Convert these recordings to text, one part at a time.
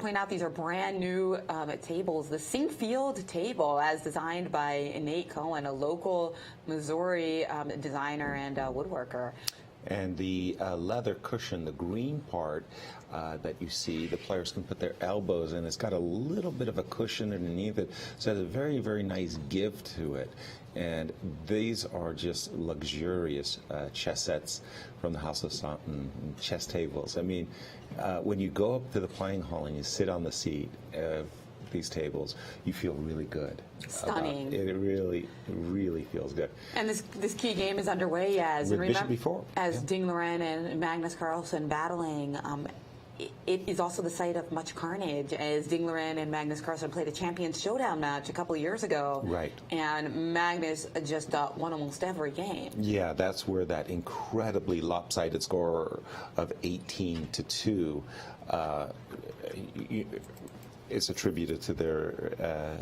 point out these are brand new tables. The Sink Field table, as designed by Nate Cohen, a local Missouri designer and woodworker. And the leather cushion, the green part that you see, the players can put their elbows in. It's got a little bit of a cushion underneath it, so it has a very, very nice give to it. And these are just luxurious chess sets from the House of Staunton chess tables. I mean, when you go up to the playing hall and you sit on the seat of these tables, you feel really good. Stunning. It really, really feels good. And this key game is underway as yeah. Ding Liren and Magnus Carlsen battling. It is also the site of much carnage, as Ding Liren and Magnus Carlsen played a Champions Showdown match a couple of years ago. Right. And Magnus just won almost every game. Yeah, that's where that incredibly lopsided score of 18-2 is attributed to their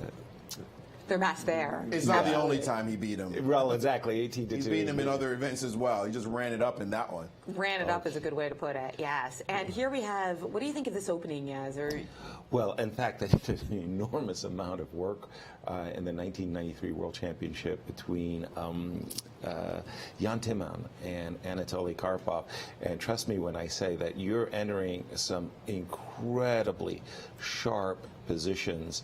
match there. It's not the only time he beat him. Well, exactly, 18-2. He's beaten him in other events as well. He just ran it up in that one. Ran it up is a good way to put it, yes. And here we have, what do you think of this opening, Yaz? Well, in fact, there's an enormous amount of work in the 1993 World Championship between Jan Timman and Anatoly Karpov. And trust me when I say that you're entering some incredibly sharp positions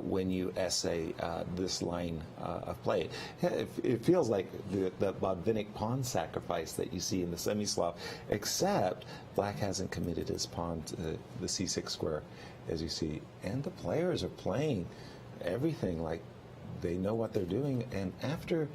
when you essay this line of play. It feels like the Botvinnik pawn sacrifice that you see in the semi-slot, except black hasn't committed his pawn to the c6 square, as you see. And the players are playing everything like they know what they're doing. And after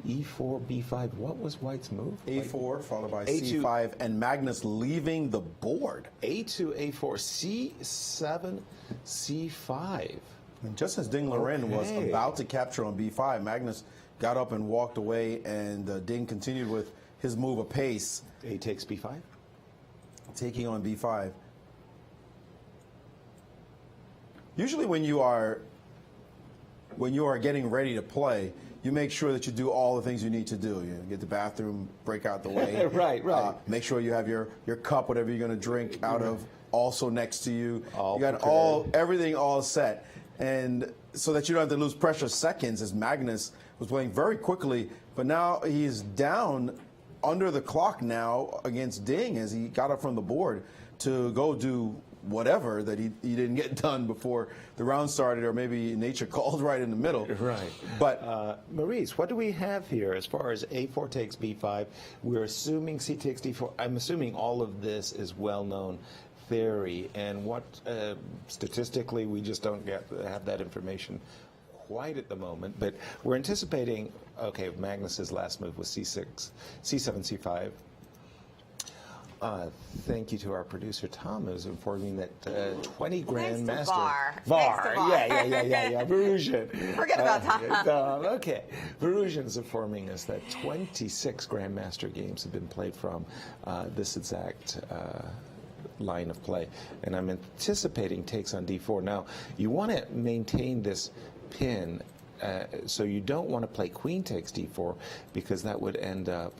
e4, b5, what was White's move? a4 followed by a2, c5, and Magnus leaving the board. a2, a4, c7, c5. And just as Ding Liren was about to capture on b5, Magnus got up and walked away, and Ding continued with his move apace. A takes b5? Taking on b5. Usually when you are getting ready to play, you make sure that you do all the things you need to do. You get the bathroom break out the way. Right. Make sure you have your cup, whatever you're going to drink out of, also next to you. All you got prepared. everything all set. And so that you don't have to lose precious seconds, as Magnus was playing very quickly, but now he's down under the clock now against Ding as he got up from the board to go do whatever that he didn't get done before the round started, or maybe nature called right in the middle. Right. But Maurice, what do we have here as far as a4 takes b5? We're assuming c takes d4. I'm assuming all of this is well-known theory, and what statistically we just don't have that information quite at the moment, but we're anticipating, okay, Magnus's last move was c6, c7, c5. Thank you to our producer Tom, who's informing that 20 Grandmaster VAR. Yeah, Verusian. Forget about Tom. Okay, Verusian's informing us that 26 Grandmaster games have been played from this exact line of play, and I'm anticipating takes on d4. Now, you want to maintain this pin, so you don't want to play queen takes d4, because that would end up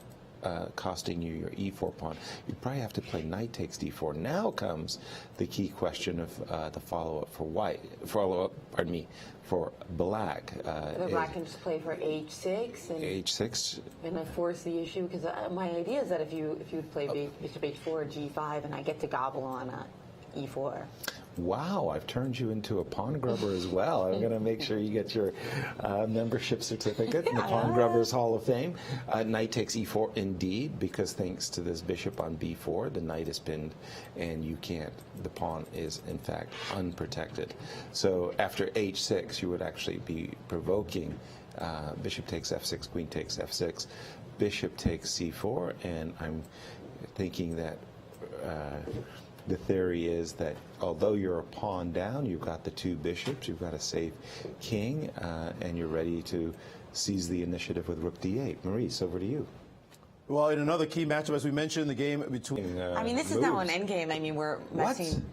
costing you your e4 pawn. You'd probably have to play knight takes d4. Now comes the key question of the follow-up for white. For black. The black can just play for h6 and h6 and force the issue, because my idea is that if you play bishop h4, g5, and I get to gobble on e4. Wow, I've turned you into a pawn grubber as well. I'm going to make sure you get your membership certificate in the Pawn Grubbers Hall of Fame. Knight takes e4 indeed, because thanks to this bishop on b4, the knight is pinned and you can't. The pawn is in fact unprotected. So after h6, you would actually be provoking bishop takes f6, queen takes f6, bishop takes c4, and I'm thinking that the theory is that although you're a pawn down, you've got the two bishops, you've got a safe king, and you're ready to seize the initiative with rook d8. Maurice, over to you. Well, in another key matchup, as we mentioned, the game between... I mean, this is now an endgame. I mean, we're messing...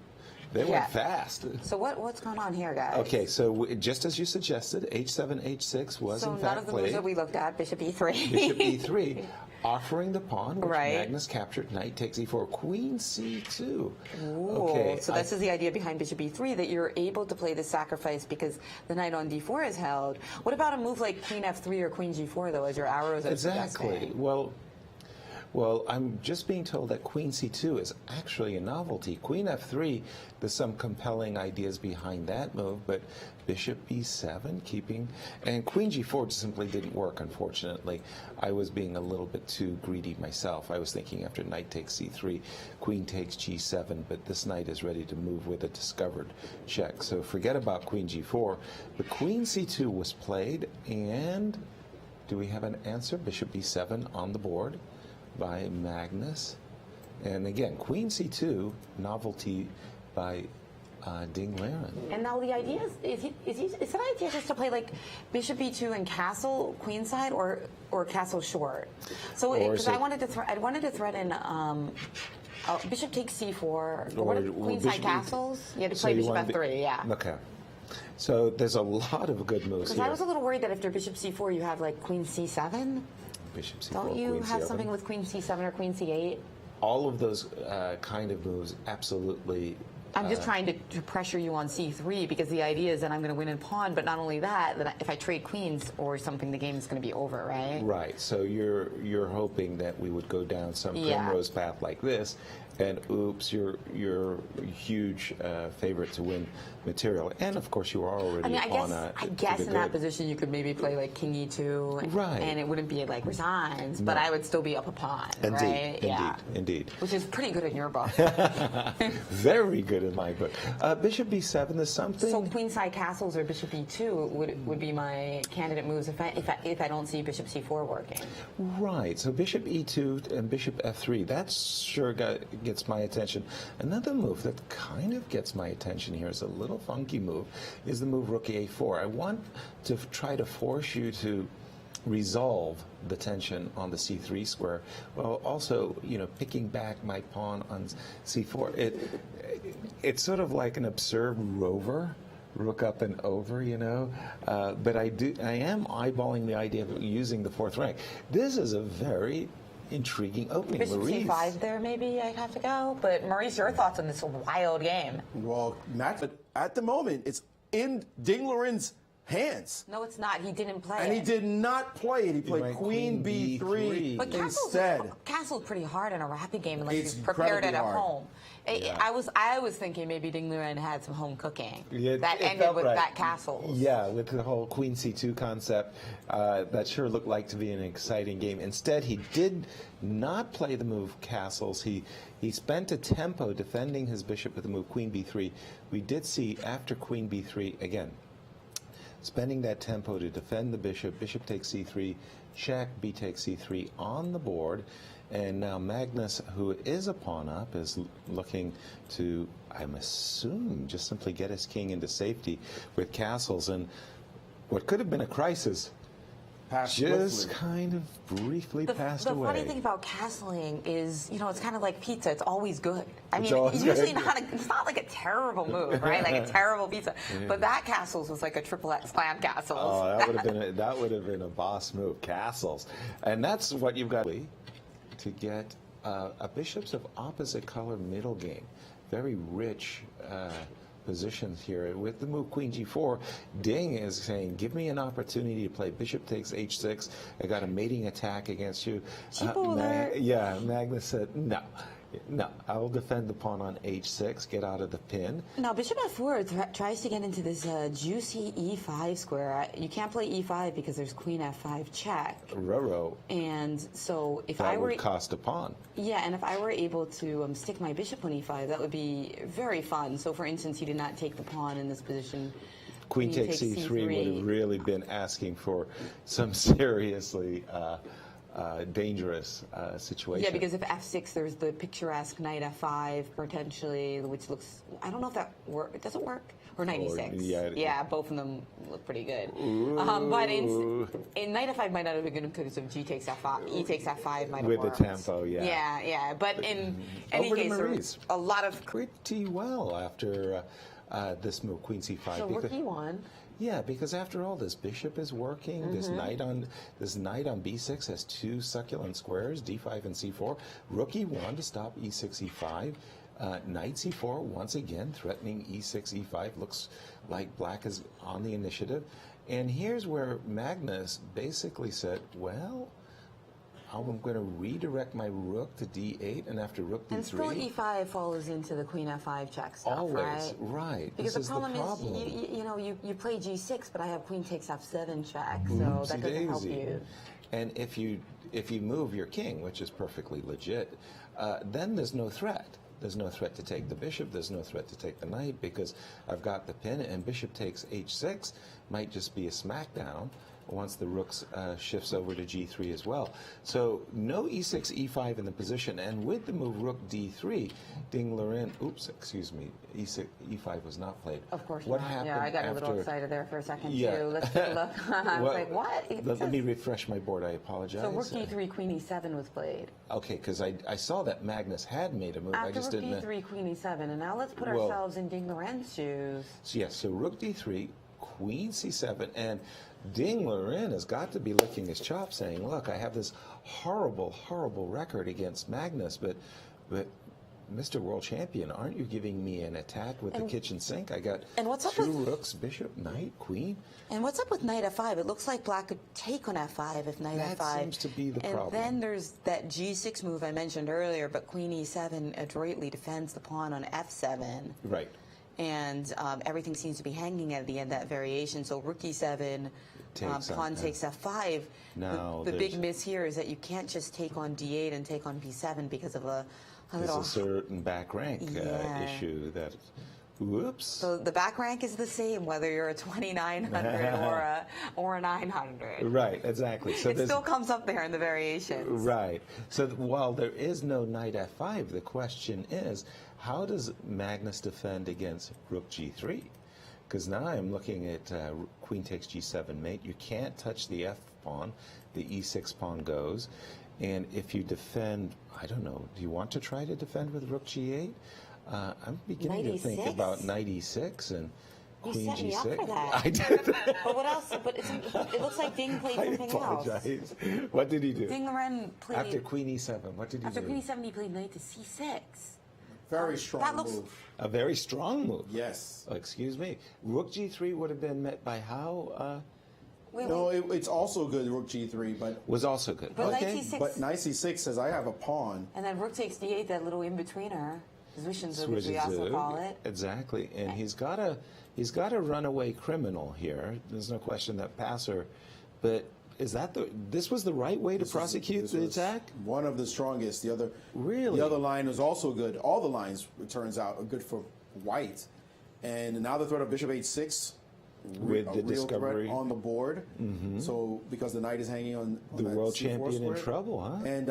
They went fast. So what's going on here, guys? Okay, so just as you suggested, h7, h6 was in fact played. So none of the moves that we looked at, bishop e3. Bishop e3. offering the pawn, which Right. Magnus captured. Knight takes e4, queen c2. Ooh, Okay, so this is the idea behind bishop e3, that you're able to play the sacrifice because the knight on d4 is held. What about a move like queen f3 or queen g4, though, as your arrows are exactly. suggesting? Well, I'm just being told that queen c2 is actually a novelty. Queen f3, there's some compelling ideas behind that move, but bishop b7 keeping, and queen g4 simply didn't work, unfortunately. I was being a little bit too greedy myself. I was thinking after knight takes c3, queen takes g7, but this knight is ready to move with a discovered check. So forget about queen g4. But queen c2 was played, and do we have an answer? Bishop b7 on the board by Magnus. And again, queen c2, novelty by Ding Liren. And now the idea is that idea just to play like bishop e2 and castle queenside or castle short? So because I wanted to thread in bishop takes c4 or queenside castles. You had to play bishop f3, yeah. Okay. So there's a lot of good moves Because here. I was a little worried that after bishop c4 you have like queen c7. Bishop c4, Don't you queen have c7. something with queen c7 or queen c8? All of those kind of moves, absolutely. I'm just trying to pressure you on c3 because the idea is that I'm going to win in pawn, but not only that if I trade queens or something, the game is going to be over, right? Right. So you're hoping that we would go down some primrose path like this, and oops, you're huge favorite to win material. And of course, you are already I guess in that position you could maybe play like king e2, right? And it wouldn't be like resigns, but I would still be up a pawn, right? Indeed. Which is pretty good in your book. Very good in my book. Bishop b7 is something. So queenside castles or bishop e2 would be my candidate moves if I don't see bishop c4 working. Right. So bishop e2 and bishop f3. That sure gets my attention. Another move that kind of gets my attention here is a little funky move. Is the move rook a4. I want to try to force you to resolve the tension on the c3 square, while also, picking back my pawn on c4. It's sort of like an absurd rover, rook up and over, but I am eyeballing the idea of using the fourth rank. This is a very intriguing opening. Bishop Maurice. c5 there, maybe I'd have to go. But Maurice, your thoughts on this wild game? Well, Matt, at the moment, it's in Ding Liren's hands. No, it's not. He didn't play And it. he did not play it. He played queen b3 But instead. castle's pretty hard in a rapid game unless It's you've prepared it at incredibly hard. home. Yeah. I was thinking maybe Ding Liren had some home cooking. Yeah, that it ended felt with right. that castles. Yeah, with the whole queen c2 concept, that sure looked like to be an exciting game. Instead, he did not play the move castles. He spent a tempo defending his bishop with the move queen b3. We did see after queen b3 again, spending that tempo to defend the bishop. Bishop takes c3, check, b takes c3 on the board. And now Magnus, who is a pawn up, is looking to, I'm assuming, just simply get his king into safety with castles. And what could have been a crisis just kind of briefly passed away. The funny thing about castling is, it's kind of like pizza. It's always good. I mean, always it's usually good. it's not like a terrible move, right? Like a terrible pizza. But that castles was like a triple X clam castles. Oh, that would have been a boss move, castles. And that's what you've got to get a bishops of opposite color middle game. Very rich positions here. With the move queen g4, Ding is saying, give me an opportunity to play bishop takes h6. I got a mating attack against you. Magnus said, no, I will defend the pawn on h6, get out of the pin. Now, bishop f4 tries to get into this juicy e5 square. You can't play e5 because there's queen f5 check. Roro. And so if that would cost a pawn. Yeah, and if I were able to stick my bishop on e5, that would be very fun. So, for instance, he did not take the pawn in this position. Queen takes c3 would have really been asking for some seriously dangerous situation. Yeah, because if f6, there's the picturesque knight f5 potentially, which looks, I don't know if that works. Does it work? Or knight e6. Yeah, both of them look pretty good. But in knight f5 might not have been good because of g takes f5, e takes f5 might have with worked. the tempo, yeah. Yeah. But in any case, there's a lot of pretty well after this move, queen c5. So rook e1. Yeah, because after all, this bishop is working. This knight on b6 has two succulent squares, d5 and c4. Rook e1 to stop e6, e5. Knight c4 once again threatening e6, e5. Looks like black is on the initiative. And here's where Magnus basically said, well, I'm going to redirect my rook to d8, and after rook d3... And still e5 follows into the queen f5 check stuff, always, right? Because this the problem is, you play g6, but I have queen takes f7 check, so that doesn't help you. And if you move your king, which is perfectly legit, then there's no threat. There's no threat to take the bishop. There's no threat to take the knight because I've got the pin, and bishop takes h6 might just be a smackdown once the rook shifts over to g3 as well. So no e6, e5 in the position, and with the move rook d3, Ding Liren, e6, e5 was not played. Of course what not. happened Yeah, I got a little excited there for a second too. Let's take a look. I was like, what? Let me refresh my board. I apologize. So rook d3, queen e7 was played. Okay, because I saw that Magnus had made a move. After I just rook didn't. d3, queen e7, and now let's put ourselves in Ding Liren's shoes. So yes, so rook d3, queen c7, and Ding Liren has got to be licking his chops, saying, "Look, I have this horrible, horrible record against Magnus, but Mr. World Champion, aren't you giving me an attack with the kitchen sink? I got two rooks, bishop, knight, queen." And what's up with knight f5? It looks like black could take on f5 if knight f5. That seems to be the problem. And then there's that g6 move I mentioned earlier, but queen e7 adroitly defends the pawn on f7. Right. And everything seems to be hanging at the end of that variation. So rook e7, pawn takes f5. Now the big miss here is that you can't just take on d8 and take on b7 because of a little... There's a certain back rank issue that... Whoops. So the back rank is the same whether you're a 2900 or a 900. Right, exactly. So it still comes up there in the variations. Right. So while there is no knight f5, the question is, how does Magnus defend against rook g3? Because now I'm looking at queen takes g7 mate. You can't touch the f pawn. The e6 pawn goes. And if you defend, I don't know, do you want to try to defend with rook g8? I'm beginning to think about knight e6 and queen g6. You set me up for that. I did. But what else? But it looks like Ding played something else. I apologize. What did he do? Ding Liren played... After queen e7, what did he do? After queen e7, he played knight to c6. Very strong move. A very strong move. Yes. Oh, excuse me. Rook g3 would have been met by how? No, it's also good, rook g3, but... Was also good. But okay. knight c6... But knight c6 says, I have a pawn. And then rook takes d8, that little in-betweener. Zwishenzoog, as we also call it. Exactly. And he's got a runaway criminal here. There's no question that passer. But is that this was the right way to prosecute the attack? One of the strongest. The Really? The other line was also good. All the lines, it turns out, are good for white. And now the threat of bishop h6 with the real discovery threat on the board. So because the knight is hanging on the that world c4 champion square. in trouble, huh? And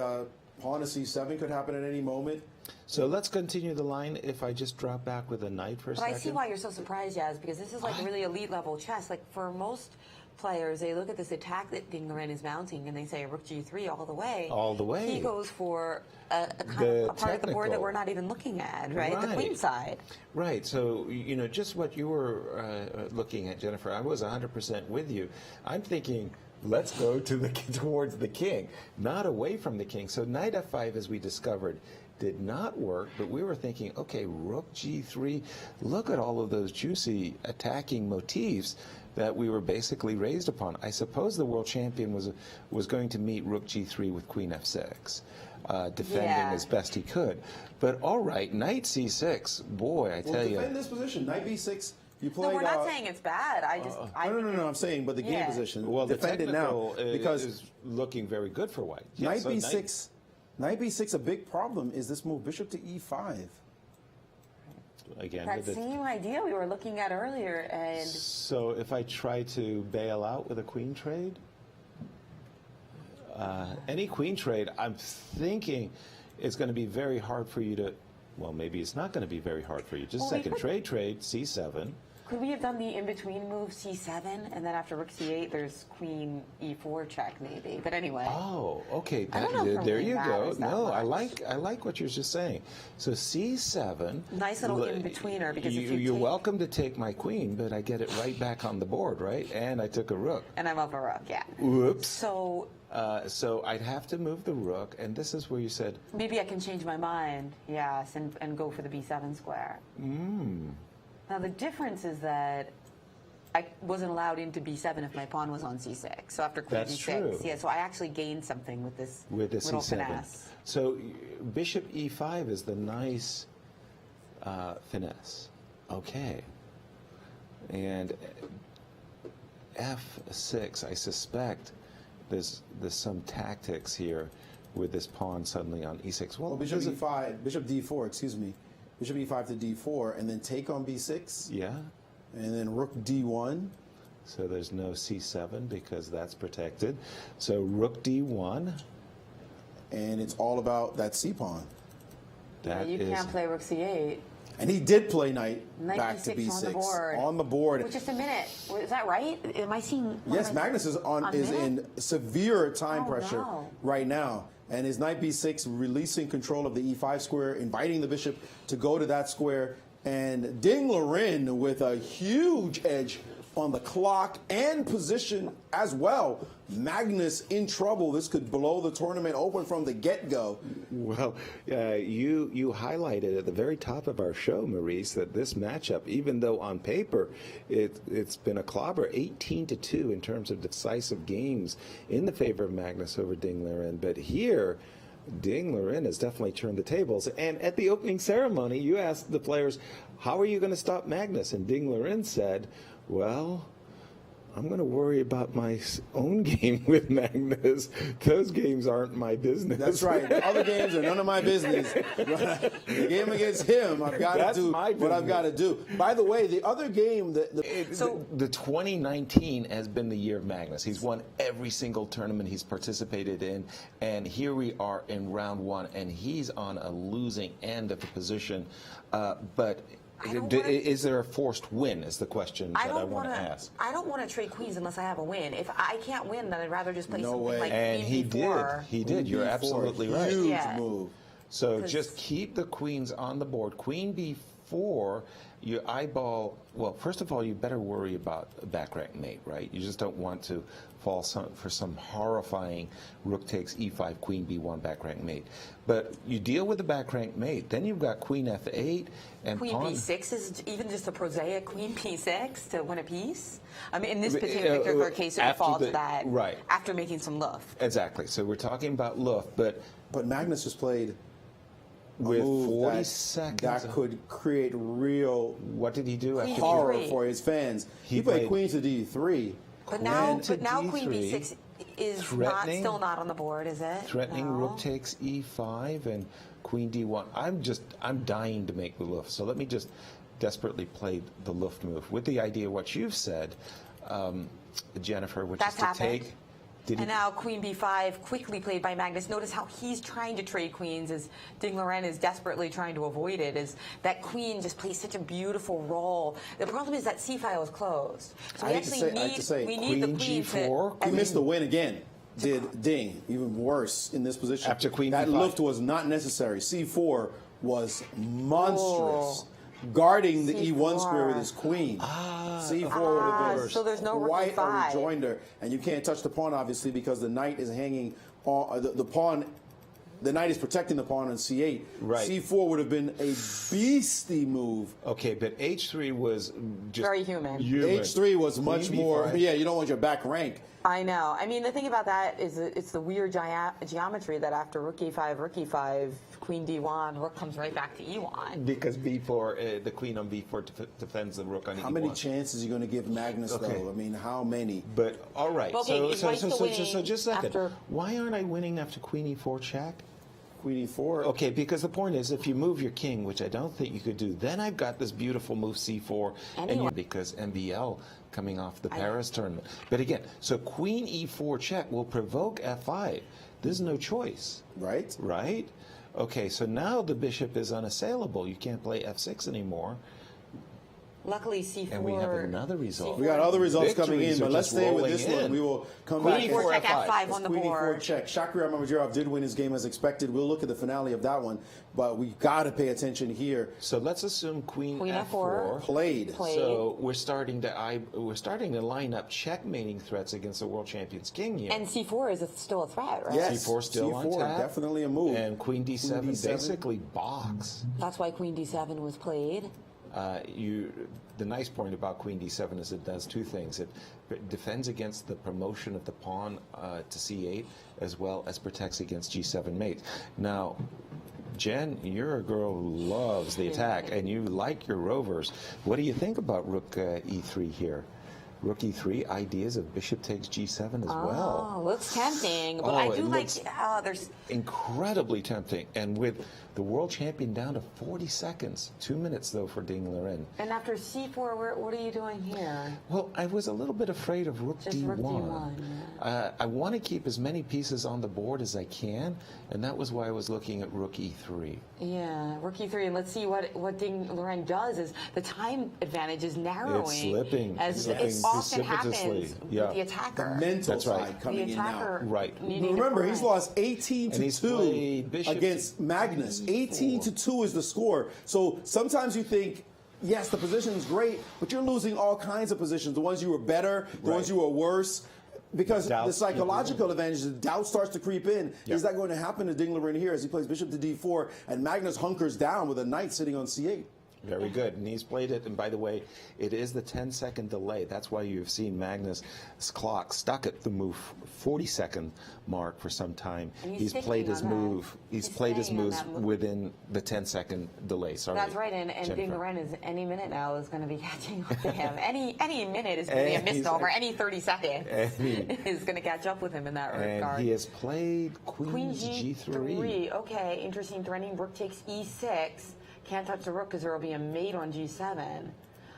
pawn to c7 could happen at any moment. So let's continue the line. If I just drop back with a knight for a second. But I see why you're so surprised, Jazz, because this is like really elite level chess. Like for most players, they look at this attack that Ding Liren is mounting and they say rook g3 all the way. All the way. He goes for a part of the board that we're not even looking at, right? The queen side. Right. So, just what you were looking at, Jennifer, I was 100% with you. I'm thinking, let's go towards the king, not away from the king. So knight f5, as we discovered, did not work, but we were thinking, okay, rook g3, look at all of those juicy attacking motifs that we were basically raised upon. I suppose the world champion was going to meet rook g3 with queen f6, defending as best he could. But all right, knight c6, boy, I tell you. Defend this position, knight b6. You played, No, we're not saying it's bad. No, I'm saying, but the game position. Well, the defend it now because is looking very good for white. Knight b6. Knight b6. A big problem is this move, bishop to e5. Again, that same idea we were looking at earlier, and so if I try to bail out with a queen trade, any queen trade, I'm thinking it's going to be very hard for you to. Well, maybe it's not going to be very hard for you. Just second trade, c7. Could we have done the in-between move c7, and then after rook c8, there's queen e4 check maybe? But anyway. Oh, okay. I don't know if There really you go. matters that No, I much. like what you're just saying. So c7. Nice little in-betweener, because if you're take, welcome to take my queen, but I get it right back on the board, right? And I took a rook. and I'm up a rook, yeah. Whoops. So So I'd have to move the rook, and this is where you said, maybe I can change my mind, yes, and go for the b7 square. Now the difference is that I wasn't allowed into b7 if my pawn was on c6. So after queen That's b6, true. yeah. So I actually gained something with this with the little c7. finesse. So bishop e5 is the nice finesse. Okay. And f6, I suspect there's some tactics here with this pawn suddenly on e6. Well, bishop e5, bishop d4, excuse me. Bishop e5 to d4, and then take on b6. Yeah. And then rook d1. So there's no c7 because that's protected. So rook d1. And it's all about that c pawn. That you is, can't play rook c8. And he did play knight Knight back to b6 b6 on the board. On the board. Wait, just a minute. Is that right? Am I seeing? Yes, Magnus is in severe time Oh, pressure no. right now. And his knight b6 releasing control of the e5 square, inviting the bishop to go to that square. And Ding Liren with a huge edge on the clock and position as well. Magnus in trouble. This could blow the tournament open from the get-go. Well, you highlighted at the very top of our show, Maurice, that this matchup, even though on paper it's been a clobber, 18-2 in terms of decisive games in the favor of Magnus over Ding Liren. But here, Ding Liren has definitely turned the tables. And at the opening ceremony, you asked the players, how are you going to stop Magnus? And Ding Liren said, well, I'm going to worry about my own game with Magnus. Those games aren't my business. That's right. The other games are none of my business. The game against him, I've got to do what I've got to do. By the way, the other game, the 2019 has been the year of Magnus. He's won every single tournament he's participated in, and here we are in round one, and he's on a losing end of the position. But is there a forced win is the question that I want to ask. I don't want to trade queens unless I have a win. If I can't win, then I'd rather just play something way. like And queen he b4. did. He did. You're absolutely right. Huge Yeah. move. So just keep the queens on the board. Queen b4, you eyeball, well, first of all, you better worry about a back rank mate, right? You just don't want to fall for some horrifying rook takes e5, queen b1 back rank mate. But you deal with the back rank mate. Then you've got queen f8 and Queen pawn. b6 is even just a prosaic queen b6 to win a piece. I mean, in this particular case, it would fall to that right. after making some luff. Exactly. So we're talking about luff, but Magnus just played with move 40 seconds. that could create real What did he do Queen after horror D3. for his fans. He played played queen to d3. But now, to queen D3, b6 is threatening- still not on the board, is it? threatening No. rook takes e5 and queen d1. I'm dying to make the luff. So let me just desperately play the luff move with the idea what you've said, Jennifer, which That's is to happened. take. And now queen b5 quickly played by Magnus. Notice how he's trying to trade queens as Ding Liren is desperately trying to avoid it. Is that queen just plays such a beautiful role. The problem is that c file is closed. So we I hate to say, we need the queen queen G4, to... He missed the win again. Did Ding even worse in this position? After queen that b5. lift was not necessary. C4 was monstrous, guarding the E1 square with his queen. C4 would have been so there's no rook quite a E5. rejoinder, and you can't touch the pawn obviously because the knight is hanging on the pawn. The knight is protecting the pawn on C8. Right. C4 would have been a beastly move. Okay, but h3 was just Very human. H3 was much Queen more. B5. Yeah, you don't want your back rank. I know. I mean, the thing about that is it's the weird geometry that after rook e5, queen d1, rook comes right back to e1. Because b4, the queen on b4 defends the rook on e1. How many chances are you going to give Magnus, though? I mean, how many? But all right. Okay, so is White still winning just a second. after- Why aren't I winning after queen e4 check? Queen e4. Okay, because the point is, if you move your king, which I don't think you could do, then I've got this beautiful move c4, because MBL coming off the Paris tournament. But again, so queen e4 check will provoke f5. There's no choice. Right? Right? Okay, so now the bishop is unassailable. You can't play f6 anymore. Luckily, C4. And we have another result. We got other results coming in, Victories but are let's just stay with rolling this in. one. We will come Queen back. E4 check F5. F5 on the Queen board. E4 check. Shakira Mamajirov did win his game as expected. We'll look at the finale of that one, but we got to pay attention here. So let's assume Queen F4. F4. Played. So we're starting to line up checkmating threats against the world champions king here. And C4 is still a threat, right? Yes. C4 still on C4, tap. definitely a move. And Queen D7, Queen D7. basically box. That's why Queen D7 was played. The nice point about Queen D7 is it does two things. It defends against the promotion of the pawn to C8, as well as protects against G7 mate. Now, Jen, you're a girl who loves the attack, and you like your rovers. What do you think about Rook E3 here? Rook E3, ideas of Bishop takes G7 as well. Oh, looks tempting, but Oh, I it do like. looks There's incredibly tempting, and with the world champion down to 40 seconds, 2 minutes though for Ding Liren. and after C4, what are you doing here? Well, I was a little bit afraid of Rook Just D1. Rook D1, I want to keep as many pieces on the board as I can, and that was why I was looking at Rook E3. Yeah, Rook E3, and let's see what Ding Liren does. Is the time advantage is narrowing? It's slipping, as slipping it often precipitously. happens Yeah. with the attacker. Mental That's right. side coming the in now. attacker, Right. needing to Remember, he's correct. lost 18 And to he's 2 played Bishop against Magnus. 18 to 2 is the score. So sometimes you think, yes, the position is great, but you're losing all kinds of positions. The ones you were better, the Right. ones you were worse. Because Doubt. the psychological advantage, the doubt starts to creep in. Yep. Is that going to happen to Ding Liren here as he plays Bishop to D4 and Magnus hunkers down with a knight sitting on C8? Very good, and he's played it. And by the way, it is the 10-second delay. That's why you've seen Magnus' clock stuck at the move 40-second mark for some time. And He's sticking played his on that. move. He's played his staying on moves that move. within the 10-second delay. Sorry, That's right, and Ding Jennifer. Liren is any minute now is going to be catching up to him. Any minute is going to be a And he's- misnomer. Any 30 seconds Any- is going to catch up with him in that And regard. he has played Queen Queen G3. G3. Okay, interesting. Threatening Rook takes E6. Can't touch the rook because there will be a mate on G7.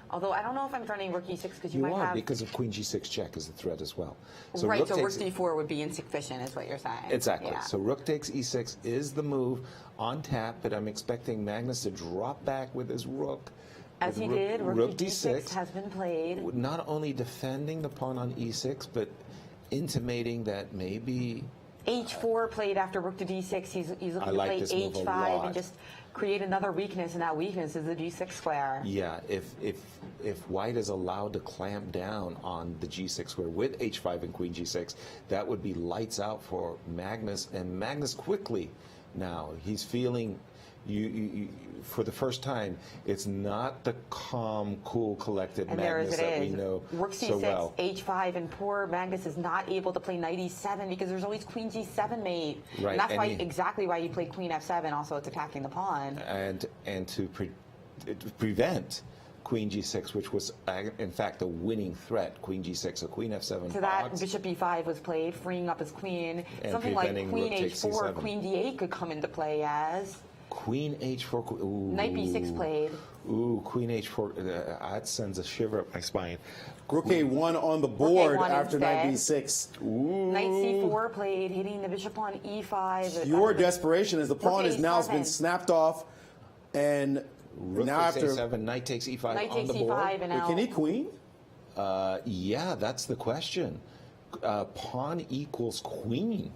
Although I don't know if I'm threatening Rook E6 because you You might are, have. because of Queen G6 check is the threat as well. Right, so Rook takes- D4 would be insufficient, is what you're saying. Exactly. Yeah. So Rook takes E6 is the move on tap, but I'm expecting Magnus to drop back with his Rook. As with he did, Rook to D6 D6, has been played. not only defending the pawn on E6, but intimating that maybe H4 played after Rook to D6. He's looking to like play this move a H5 lot. and just create another weakness, and that weakness is the G6 square. yeah, if White is allowed to clamp down on the G6 square with H5 and Queen G6, that would be lights out for Magnus, and Magnus quickly now he's feeling. You for the first time, it's not the calm, cool, collected And there Magnus as it that we is. know Rook C6, so well. H5, and poor Magnus is not able to play Knight E7 because there's always Queen G7 mate. Right, And that's and why he- exactly why you play Queen F7. Also, it's attacking the pawn. And to prevent Queen G6, which was in fact a winning threat. Queen G6, so Queen F7. To that, box. Bishop E5 was played, freeing up his queen. And Something like preventing Queen Rook takes H4, C7. Queen D8 could come into play as. Queen H4. Ooh. Knight B6 played. Ooh, Queen H4. That sends a shiver up my spine. Rook A1 on the board A1 after Knight instead. B6. Ooh. Knight C4 played, hitting the bishop on E5. Your desperation as the pawn Rook is now A7. been snapped off, and Rook now takes after A7, Knight takes E5 Knight on takes the E5 board. and now. can he queen? Yeah, that's the question. Pawn equals queen.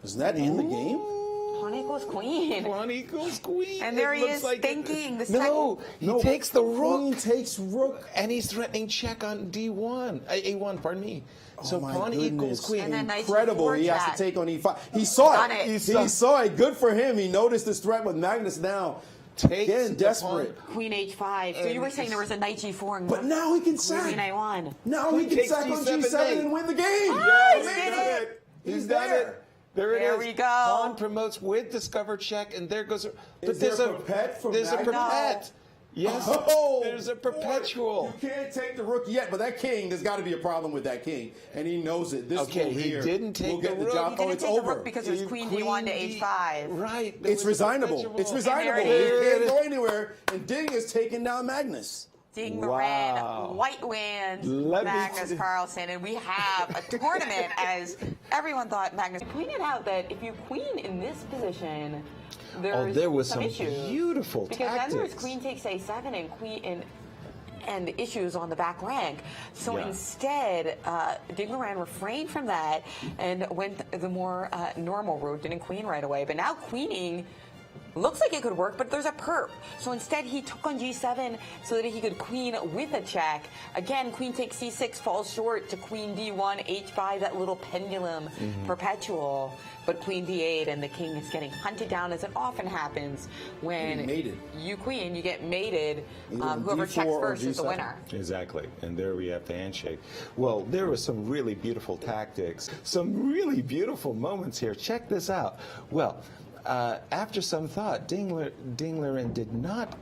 Is that in the game? Pawn equals queen. Pawn equals queen. And there It he looks is like thinking. The No, he No, takes the rook. Queen takes rook. And he's threatening check on D1, A1, pardon me. So Oh my pawn goodness. equals queen. And then Knight Incredible. C4 He has check. to take on E5. He saw Done it. it. He saw it. Good for him. He noticed this threat with Magnus now. Takes Again, the desperate. Queen H5. So you were saying there was a Knight G4 and But now he can sack. Queen A1. Now Queen he can takes sack on G7 G7 and win the game. Yes, He's did done it. He's done there. it. There it There is. we go. Pawn promotes with discover check, and there goes. Is there a perpet from There's a Magnus? perpet. Yes, Oh, there's a boy. perpetual. You can't take the rook yet, but that king, there's got to be a problem with that king, and he knows it. This Okay, move he here didn't take will get the the rook. job. He Oh, didn't it's take the over. rook because there's Queen D1 to H5. Right. there It's was a resignable. perpetual. It's resignable. And He there it can't go anywhere, and Ding is taking down Magnus. Ding Wow. Liren, White wins, Let me Magnus see. Carlsen, and we have a tournament as everyone thought Magnus pointed out that if you queen in this position, there's there was some issues. beautiful because then there's tactics. queen takes A7 and queen and and issues on the back rank. So Yeah. instead, Ding Liren refrained from that and went the more normal route, didn't queen right away. But now queening looks like it could work, but there's a perp. So instead, he took on g7 so that he could queen with a check. Again, queen takes c6, falls short to queen d1, h5, that little pendulum perpetual. But queen d8, and the king is getting hunted down, as it often happens when you queen, you get mated. Whoever checks first is the winner. Exactly, and there we have the handshake. Well, there were some really beautiful tactics, some really beautiful moments here. Check this out. Well, after some thought, Ding Liren did not.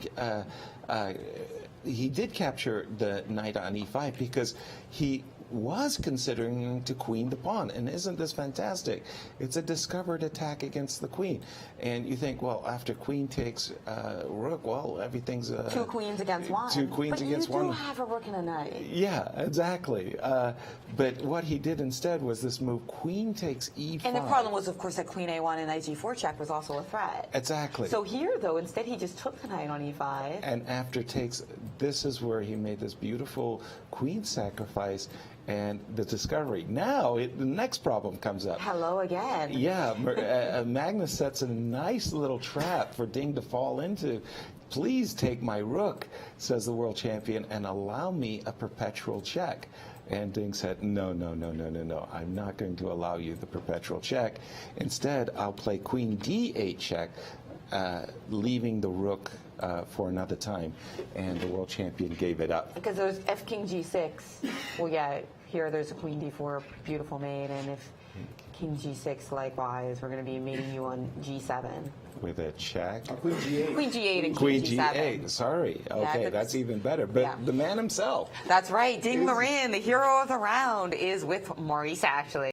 He did capture the knight on e5 because he was considering to queen the pawn. And isn't this fantastic? It's a discovered attack against the queen. And you think, well, after queen takes rook, well, everything's... two queens against one. Two queens against one. But you do have a rook and a knight. Yeah, exactly. But what he did instead was this move, queen takes e5. And the problem was, of course, that queen a1 and knight g4 check was also a threat. Exactly. So here, though, instead he just took the knight on e5. And after takes, this is where he made this beautiful queen sacrifice and the discovery. Now, the next problem comes up. Hello again. Yeah, Magnus sets a nice little trap for Ding to fall into. Please take my rook, says the world champion, and allow me a perpetual check. And Ding said, no, no, no, no, no, no. I'm not going to allow you the perpetual check. Instead, I'll play queen d8 check, leaving the rook for another time. And the world champion gave it up. Because there's f king g6. Well, yeah, here there's a queen d4, beautiful mate. And if king g6, likewise, we're going to be mating you on g7. With a check? Queen g8. Queen g8 and Queen king g7. g8, sorry. Okay, Yeah, that's even better. But the man himself. That's right. Ding Liren, the hero of the round, is with Maurice Ashley.